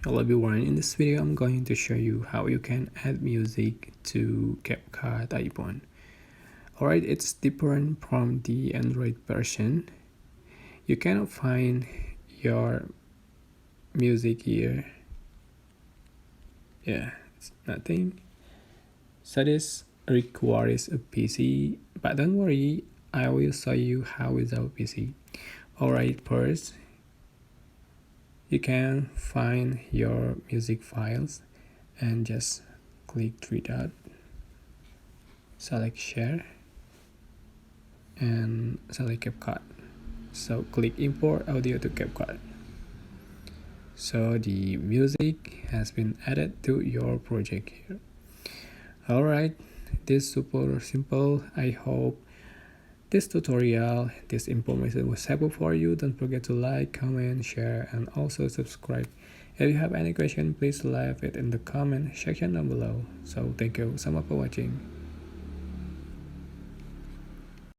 Hello everyone, in this video I'm going to show you how you can add music to CapCut iPhone. Alright, it's different from the Android version. You cannot find your music here. Yeah, it's nothing. So this requires a PC, but don't worry, I will show you how without PC. Alright, first you can find your music files and just click three dots, select share and select CapCut. So click import audio to CapCut. So the music has been added to your project here. Alright, this super simple. I hope this tutorial, this information was helpful for you. Don't forget to like, comment, share, and also subscribe. If you have any question, please leave it in the comment section down below. So thank you so much for watching.